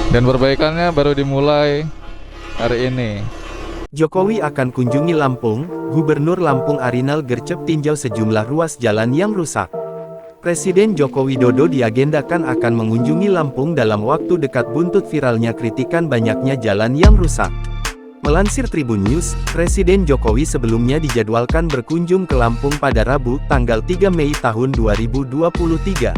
Dan perbaikannya baru dimulai hari ini. Jokowi akan kunjungi Lampung. Gubernur Lampung Arinal gercep tinjau sejumlah ruas jalan yang rusak. Presiden Joko Widodo diagendakan akan mengunjungi Lampung dalam waktu dekat buntut viralnya kritikan banyaknya jalan yang rusak. Melansir Tribun News, Presiden Jokowi sebelumnya dijadwalkan berkunjung ke Lampung pada Rabu, tanggal 3 Mei tahun 2023.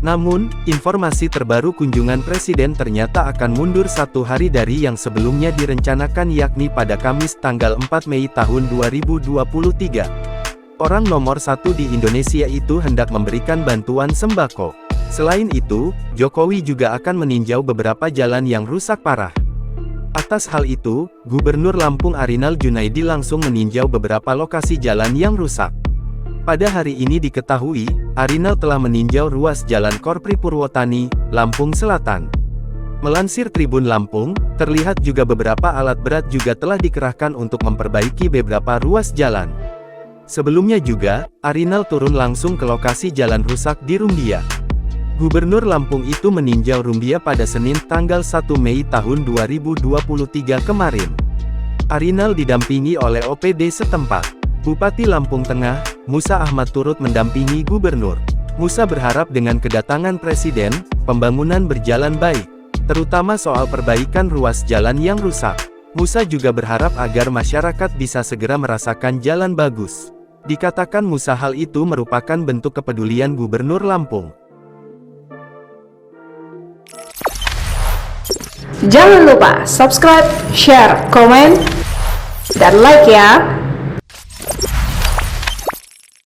Namun, informasi terbaru kunjungan Presiden ternyata akan mundur satu hari dari yang sebelumnya direncanakan, yakni pada Kamis tanggal 4 Mei tahun 2023. Orang nomor satu di Indonesia itu hendak memberikan bantuan sembako. Selain itu, Jokowi juga akan meninjau beberapa jalan yang rusak parah. Atas hal itu, Gubernur Lampung Arinal Junaidi langsung meninjau beberapa lokasi jalan yang rusak. Pada hari ini diketahui, Arinal telah meninjau ruas Jalan Korpri Purwotani, Lampung Selatan. Melansir Tribun Lampung, terlihat juga beberapa alat berat juga telah dikerahkan untuk memperbaiki beberapa ruas jalan. Sebelumnya juga, Arinal turun langsung ke lokasi jalan rusak di Rumbia. Gubernur Lampung itu meninjau Rumbia pada Senin tanggal 1 Mei tahun 2023 kemarin. Arinal didampingi oleh OPD setempat. Bupati Lampung Tengah, Musa Ahmad turut mendampingi Gubernur. Musa berharap dengan kedatangan Presiden, pembangunan berjalan baik, terutama soal perbaikan ruas jalan yang rusak. Musa juga berharap agar masyarakat bisa segera merasakan jalan bagus. Dikatakan Musa hal itu merupakan bentuk kepedulian Gubernur Lampung. Jangan lupa subscribe, share, komen, dan like ya!